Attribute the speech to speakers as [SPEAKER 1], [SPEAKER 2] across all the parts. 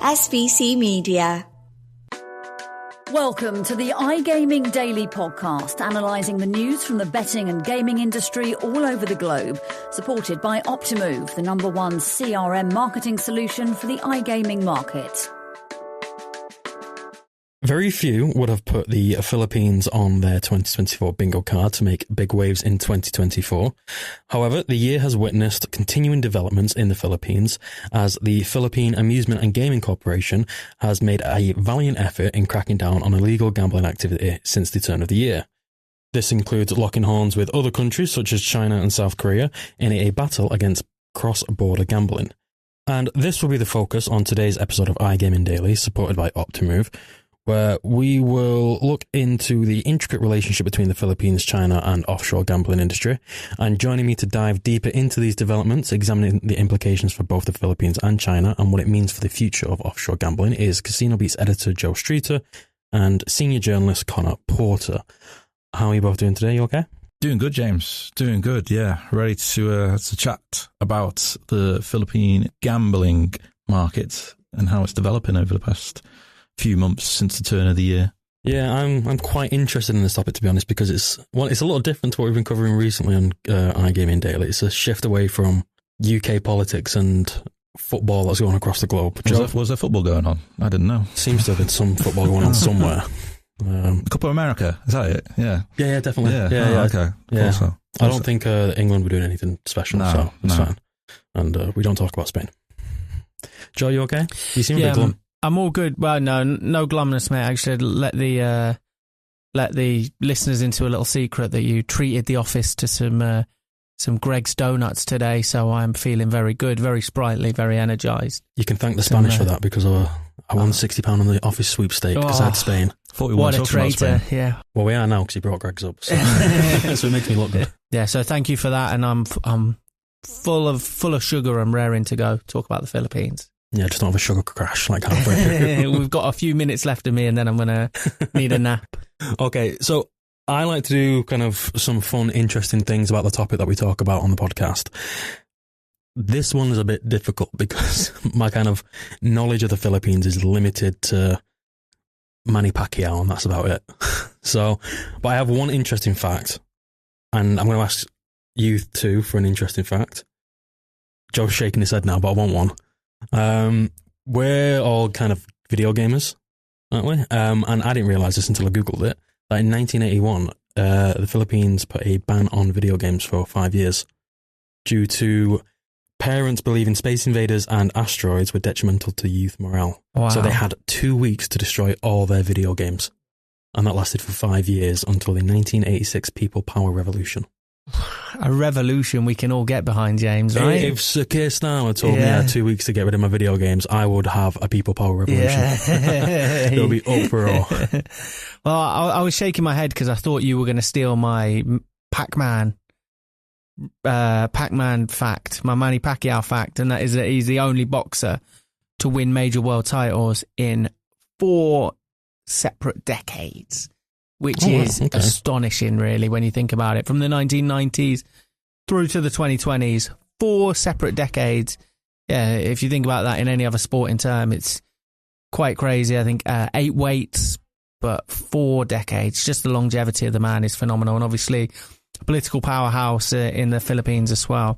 [SPEAKER 1] SVC Media.
[SPEAKER 2] Welcome to the iGaming Daily Podcast, analysing the news from the betting and gaming industry all over the globe, supported by Optimove, the #1 CRM marketing solution for the iGaming market.
[SPEAKER 3] Very few would have put the Philippines on their 2024 bingo card to make big waves in 2024. However, the year has witnessed continuing developments in the Philippines as the Philippine Amusement and Gaming Corporation has made a valiant effort in cracking down on illegal gambling activity since the turn of the year. This includes locking horns with other countries such as China and South Korea in a battle against cross-border gambling. And this will be the focus on today's episode of iGaming Daily, supported by Optimove, where we will look into the intricate relationship between the Philippines, China and offshore gambling industry. And joining me to dive deeper into these developments, examining the implications for both the Philippines and China and what it means for the future of offshore gambling, is CasinoBeats editor Joe Streeter and senior journalist Conor Porter. How are you both doing today? You okay?
[SPEAKER 4] Doing good, James. Doing good, yeah. Ready to chat about the Philippine gambling market and how it's developing over the past few months since the turn of the year.
[SPEAKER 3] Yeah, I'm quite interested in this topic, to be honest, because it's a little different to what we've been covering recently on iGaming Daily. It's a shift away from UK politics and football that's going across the globe.
[SPEAKER 4] Was there football going on? I didn't know.
[SPEAKER 3] Seems to have been some football going on somewhere.
[SPEAKER 4] Cup of America, is that it? Yeah.
[SPEAKER 3] Yeah, definitely.
[SPEAKER 4] Yeah. Okay.
[SPEAKER 3] Yeah.
[SPEAKER 4] Also.
[SPEAKER 3] I don't think England were doing anything special, so it's fine. And we don't talk about Spain. Joe, you okay? You seem a bit glum.
[SPEAKER 5] I'm all good. Well, no glumness, mate. I should let the listeners into a little secret that you treated the office to some Greg's Donuts today, so I'm feeling very good, very sprightly, very energised.
[SPEAKER 3] You can thank the Spanish for that, because I won £60 on the office sweepstake because I had Spain.
[SPEAKER 5] What a traitor, yeah.
[SPEAKER 3] Well, we are now because he brought Greg's up, so, so it makes me look good.
[SPEAKER 5] Yeah, so thank you for that, and I'm full of sugar and raring to go talk about the Philippines.
[SPEAKER 3] Yeah, just don't have a sugar crash like halfway.
[SPEAKER 5] We've got a few minutes left of me and then I'm going to need a nap.
[SPEAKER 3] Okay, so I like to do kind of some fun, interesting things about the topic that we talk about on the podcast. This one is a bit difficult because my kind of knowledge of the Philippines is limited to Manny Pacquiao, and that's about it. So, but I have one interesting fact, and I'm going to ask you two for an interesting fact. Joe's shaking his head now, but I want one. We're all kind of video gamers, aren't we? And I didn't realise this until I Googled it, that in 1981, the Philippines put a ban on video games for 5 years due to parents believing Space Invaders and asteroids were detrimental to youth morale.
[SPEAKER 5] Wow.
[SPEAKER 3] So they had 2 weeks to destroy all their video games. And that lasted for 5 years until the 1986 People Power Revolution.
[SPEAKER 5] A revolution we can all get behind, James, right?
[SPEAKER 3] If Sir Keir Starmer told me I had 2 weeks to get rid of my video games, I would have a people power revolution.
[SPEAKER 5] Yeah.
[SPEAKER 3] There'll be uproar.
[SPEAKER 5] Well, I was shaking my head because I thought you were going to steal my Pac-Man fact, my Manny Pacquiao fact, and that is that he's the only boxer to win major world titles in 4 separate decades. Which is astonishing, really, when you think about it. From the 1990s through to the 2020s, 4 separate decades. Yeah, if you think about that in any other sporting term, it's quite crazy. I think 8 weights, but 4 decades. Just the longevity of the man is phenomenal. And obviously, a political powerhouse in the Philippines as well.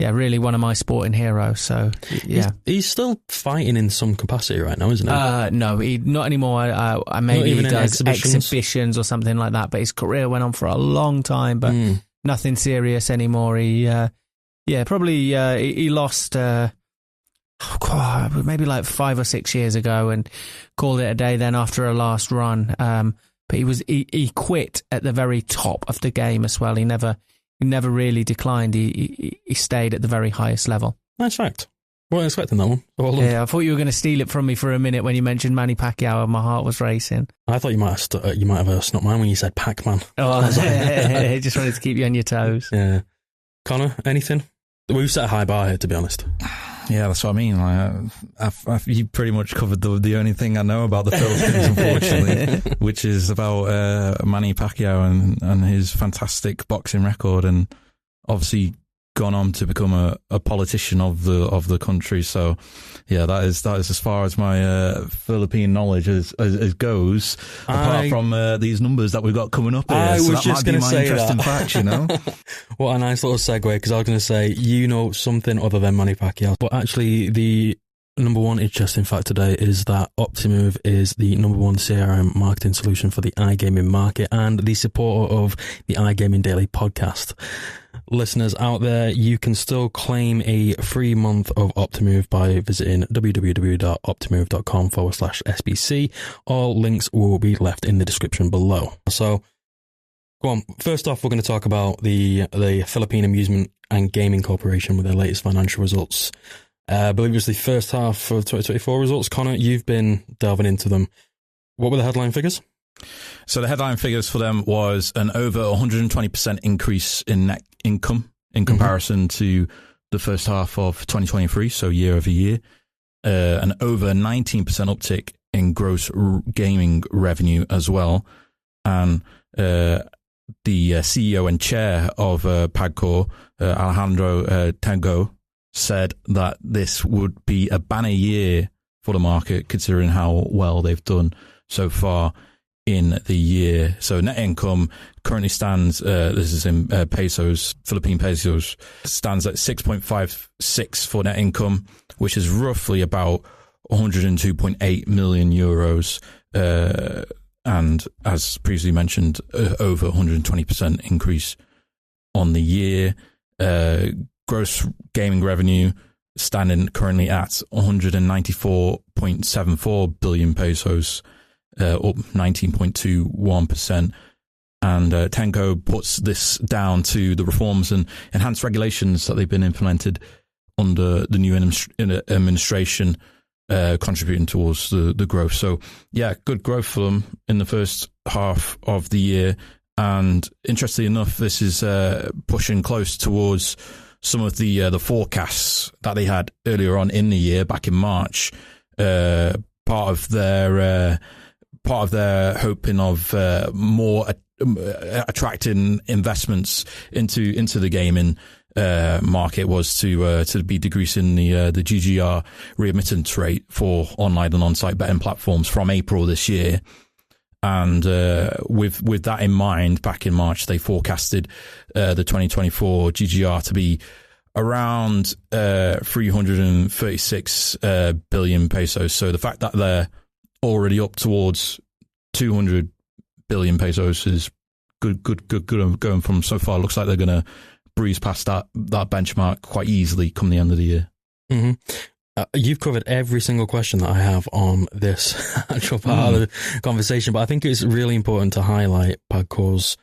[SPEAKER 5] Yeah, really one of my sporting heroes. So, yeah.
[SPEAKER 3] He's still fighting in some capacity right now, isn't he?
[SPEAKER 5] No, not anymore. Maybe he does exhibitions or something like that, but his career went on for a long time, but nothing serious anymore. He lost maybe like 5 or 6 years ago and called it a day then after a last run. But he quit at the very top of the game as well. He never really declined. He stayed at the very highest level.
[SPEAKER 3] Nice fact. Wasn't expecting that one.
[SPEAKER 5] Yeah, I thought you were going to steal it from me for a minute when you mentioned Manny Pacquiao and my heart was racing.
[SPEAKER 3] I thought you might have snuck mine when you said Pac-Man.
[SPEAKER 5] Oh, I just wanted to keep you on your toes.
[SPEAKER 3] Yeah. Connor, anything? We've set a high bar here, to be honest.
[SPEAKER 4] Yeah, that's what I mean. Like, you pretty much covered the only thing I know about the Philippines, unfortunately, which is about Manny Pacquiao and his fantastic boxing record, and obviously gone on to become a politician of the country. So, yeah, that is as far as my Philippine knowledge as goes. Apart from these numbers that we've got coming up here,
[SPEAKER 3] I was just going to say
[SPEAKER 4] interesting fact, you know.
[SPEAKER 3] What a nice little segue, because I was going to say, you know, something other than Manny Pacquiao, but actually the number one interesting fact today is that Optimove is the number one CRM marketing solution for the iGaming market and the supporter of the iGaming Daily podcast. Listeners out there, you can still claim a free month of Optimove by visiting www.optimove.com/SBC. All links will be left in the description below. So, go on. First off, we're going to talk about the Philippine Amusement and Gaming Corporation with their latest financial results. I believe it was the first half of 2024 results. Connor, you've been delving into them. What were the headline figures?
[SPEAKER 4] So the headline figures for them was an over 120% increase in net income in comparison to the first half of 2023, so year over year. An over 19% uptick in gross gaming revenue as well. And the CEO and chair of PAGCOR, Alejandro Tango, said that this would be a banner year for the market, considering how well they've done so far in the year. So net income currently stands, this is in pesos, Philippine pesos, stands at 6.56 for net income, which is roughly about 102.8 million euros. And as previously mentioned, over 120% increase on the year. Gross gaming revenue standing currently at 194.74 billion pesos, up 19.21%. And Tenko puts this down to the reforms and enhanced regulations that they've been implemented under the new administration, contributing towards the growth. So, yeah, good growth for them in the first half of the year. And interestingly enough, this is pushing close towards some of the forecasts that they had earlier on in the year, back in March. Part of their hoping of more attracting investments into the gaming market was to be decreasing the GGR remittance rate for online and on-site betting platforms from April this year. And with that in mind, back in March, they forecasted the 2024 GGR to be around 336 billion pesos. So the fact that they're already up towards 200 billion pesos is good going from so far. Looks like they're going to breeze past that benchmark quite easily come the end of the year.
[SPEAKER 3] Mm-hmm. You've covered every single question that I have on this actual part of the conversation, but I think it's really important to highlight PAGCOR's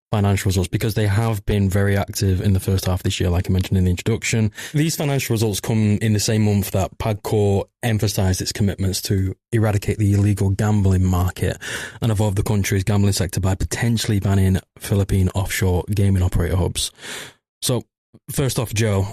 [SPEAKER 3] financial results because they have been very active in the first half of this year, like I mentioned in the introduction. These financial results come in the same month that PAGCOR emphasised its commitments to eradicate the illegal gambling market and evolve the country's gambling sector by potentially banning Philippine offshore gaming operator hubs. So, first off, Joe,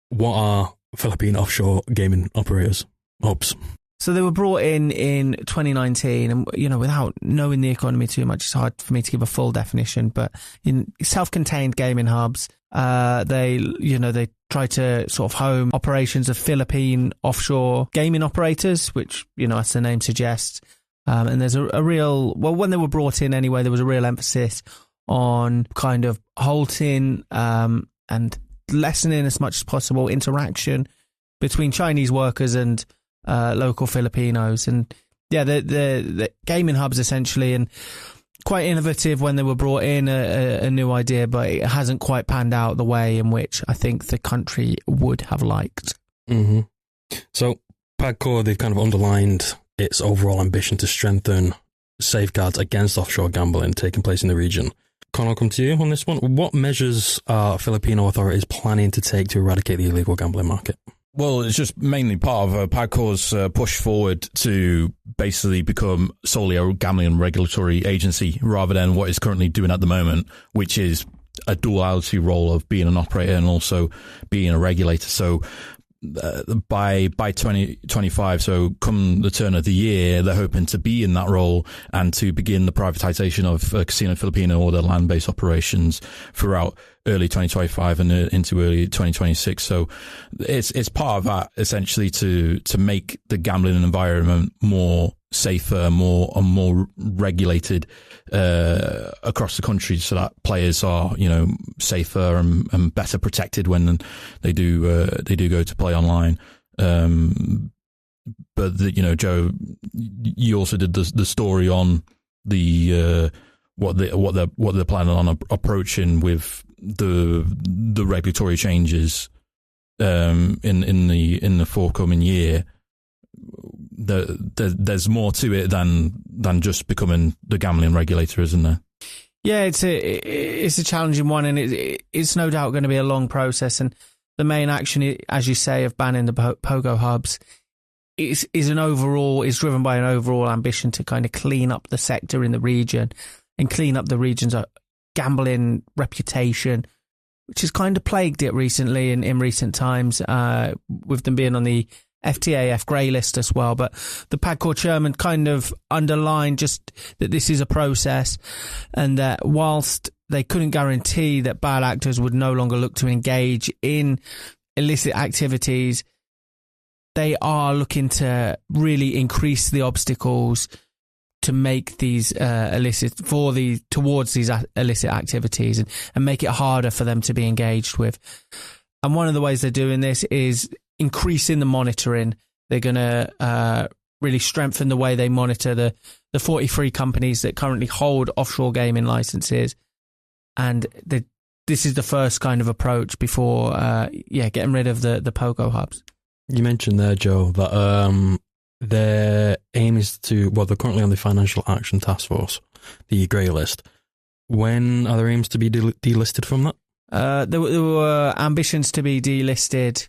[SPEAKER 3] what are Philippine offshore gaming operators hubs?
[SPEAKER 5] So they were brought in 2019, and without knowing the economy too much, it's hard for me to give a full definition. But in self-contained gaming hubs, they try to sort of home operations of Philippine offshore gaming operators, which as the name suggests. And there's a real when they were brought in anyway, there was a real emphasis on kind of halting and lessening as much as possible interaction between Chinese workers and local Filipinos. And yeah, the gaming hubs essentially, and quite innovative when they were brought in, a new idea, but it hasn't quite panned out the way in which I think the country would have liked.
[SPEAKER 3] Mm-hmm. So PAGCOR, they've kind of underlined its overall ambition to strengthen safeguards against offshore gambling taking place in the region. Conor, I'll come to you on this one. What measures are Filipino authorities planning to take to eradicate the illegal gambling market?
[SPEAKER 4] Well, it's just mainly part of PAGCOR's push forward to basically become solely a gambling regulatory agency rather than what it's currently doing at the moment, which is a duality role of being an operator and also being a regulator. So by 2025, so come the turn of the year, they're hoping to be in that role and to begin the privatization of Casino Filipino or the land-based operations throughout early 2025 and into early 2026. So it's part of that, essentially, to make the gambling environment more safer, more regulated across the country, so that players are, safer and better protected when they do go to play online. But Joe, you also did the story on the what they're planning on approaching with the regulatory changes in the forthcoming year. There's more to it than just becoming the gambling regulator, isn't there?
[SPEAKER 5] Yeah, it's a challenging one, and it's no doubt going to be a long process. And the main action, as you say, of banning the pogo hubs is driven by an overall ambition to kind of clean up the sector in the region and clean up the region's gambling reputation, which has kind of plagued it recently in recent times, with them being on the FTAF grey list as well. But the PAGCOR chairman kind of underlined just that this is a process, and that whilst they couldn't guarantee that bad actors would no longer look to engage in illicit activities, they are looking to really increase the obstacles to make these towards these illicit activities, and make it harder for them to be engaged with. And one of the ways they're doing this is increasing the monitoring. They're going to really strengthen the way they monitor the 43 companies that currently hold offshore gaming licenses. And this is the first kind of approach before getting rid of the pogo hubs.
[SPEAKER 3] You mentioned there, Joe, that their aim is they're currently on the Financial Action Task Force, the grey list. When are their aims to be delisted from that?
[SPEAKER 5] There were ambitions to be delisted,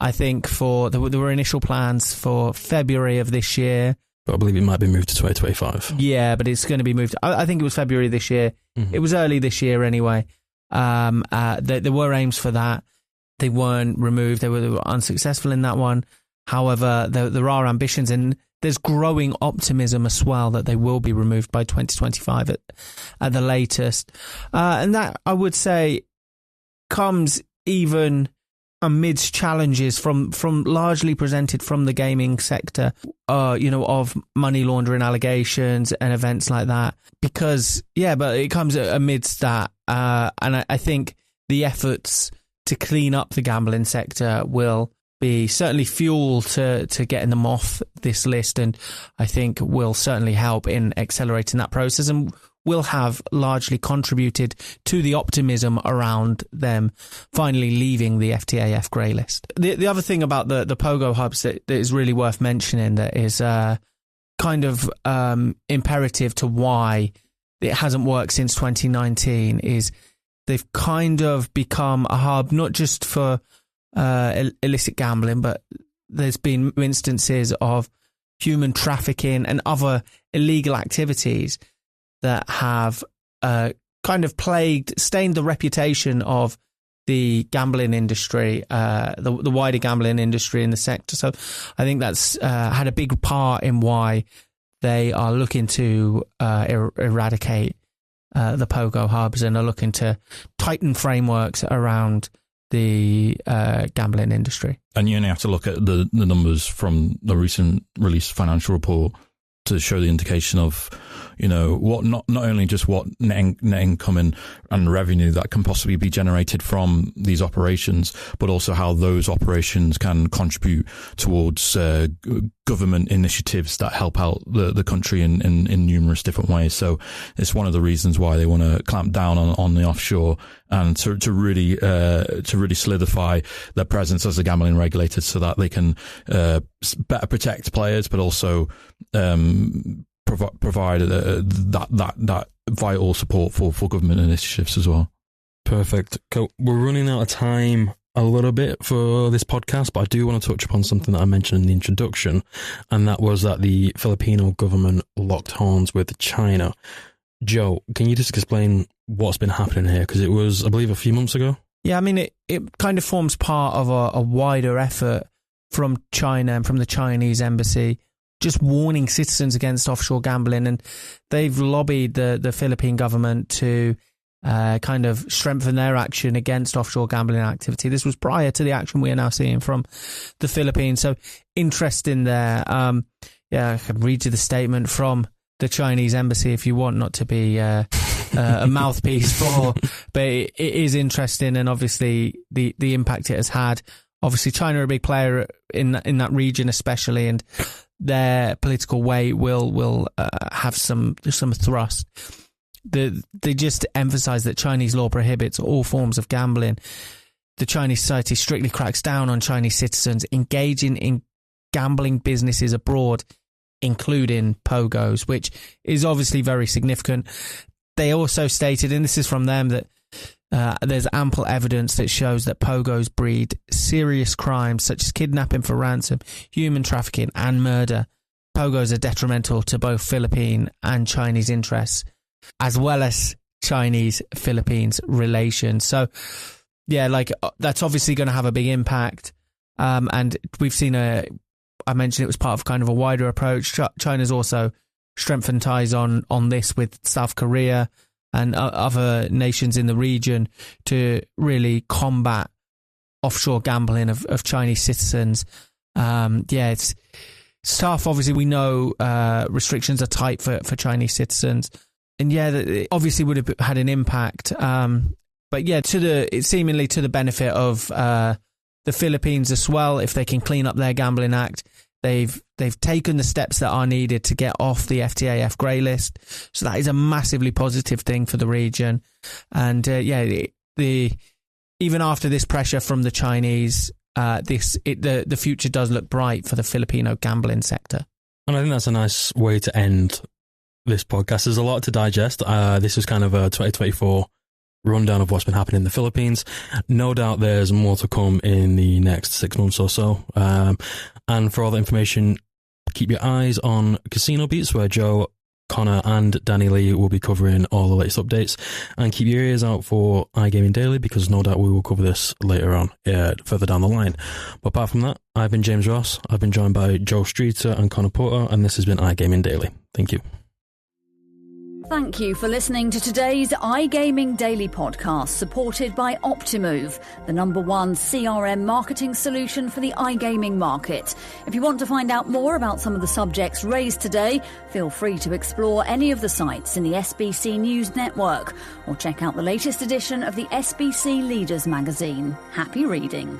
[SPEAKER 5] I think, there were initial plans for February of this year.
[SPEAKER 3] But I believe it might be moved to 2025.
[SPEAKER 5] Yeah, but it's going to be moved. I think it was February this year. Mm-hmm. It was early this year anyway. There were aims for that. They weren't removed. They were unsuccessful in that one. However, there are ambitions, and there's growing optimism as well that they will be removed by 2025 at the latest. And that, I would say, comes even amidst challenges from largely presented from the gaming sector, of money laundering allegations and events like that. But it comes amidst that. And I think the efforts to clean up the gambling sector will be certainly fuel to getting them off this list, and I think will certainly help in accelerating that process, and will have largely contributed to the optimism around them finally leaving the FTAF grey list. The other thing about the pogo hubs that is really worth mentioning, that is kind of imperative to why it hasn't worked since 2019, is they've kind of become a hub not just for illicit gambling, but there's been instances of human trafficking and other illegal activities that have kind of stained the reputation of the gambling industry, the wider gambling industry in the sector. So I think that's had a big part in why they are looking to eradicate the pogo hubs, and are looking to tighten frameworks around the gambling industry.
[SPEAKER 4] And you only have to look at the numbers from the recent released financial report to show the indication of, what not only just what net income and revenue that can possibly be generated from these operations, but also how those operations can contribute towards government initiatives that help out the country in numerous different ways. So it's one of the reasons why they want to clamp down on the offshore, and to really solidify their presence as a gambling regulator, so that they can better protect players, but also provide that vital support for government initiatives as well.
[SPEAKER 3] Perfect. Cool. We're running out of time a little bit for this podcast, but I do want to touch upon something that I mentioned in the introduction, and that was that the Filipino government locked horns with China. Joe, can you just explain what's been happening here? Because it was, I believe, a few months ago.
[SPEAKER 5] Yeah, I mean, it kind of forms part of a wider effort from China and from the Chinese embassy, just warning citizens against offshore gambling. And they've lobbied the Philippine government to kind of strengthen their action against offshore gambling activity. This was prior to the action we are now seeing from the Philippines. So interesting there. I can read you the statement from the Chinese embassy if you want, not to be a mouthpiece for, but it is interesting, and obviously the impact it has had. Obviously, China are a big player in that region, especially, and their political weight will have some thrust. They just emphasize that Chinese law prohibits all forms of gambling. The Chinese society strictly cracks down on Chinese citizens engaging in gambling businesses abroad, including pogos, which is obviously very significant. They also stated, and this is from them, that there's ample evidence that shows that pogos breed serious crimes such as kidnapping for ransom, human trafficking and murder. Pogos are detrimental to both Philippine and Chinese interests, as well as Chinese-Philippines relations. So, yeah, that's obviously going to have a big impact. And we've seen I mentioned it was part of kind of a wider approach. China's also strengthened ties on this with South Korea and other nations in the region to really combat offshore gambling of Chinese citizens. It's tough. Obviously, we know restrictions are tight for Chinese citizens. And it obviously would have had an impact. But yeah, it's seemingly to the benefit of the Philippines as well. If they can clean up their gambling act, they've taken the steps that are needed to get off the FTAF grey list. So that is a massively positive thing for the region. And even after this pressure from the Chinese, the future does look bright for the Filipino gambling sector.
[SPEAKER 3] And I think that's a nice way to end this podcast. There's a lot to digest. This is kind of a 2024 rundown of what's been happening in the Philippines. No doubt there's more to come in the next 6 months or so. And for all the information, keep your eyes on CasinoBeats, where Joe, Connor and Danny Lee will be covering all the latest updates. And keep your ears out for iGaming Daily, because no doubt we will cover this later on, further down the line. But apart from that, I've been James Ross. I've been joined by Joe Streeter and Conor Porter, and this has been iGaming Daily. Thank you.
[SPEAKER 2] Thank you for listening to today's iGaming Daily podcast, supported by Optimove, the #1 CRM marketing solution for the iGaming market. If you want to find out more about some of the subjects raised today, feel free to explore any of the sites in the SBC News network or check out the latest edition of the SBC Leaders magazine. Happy reading.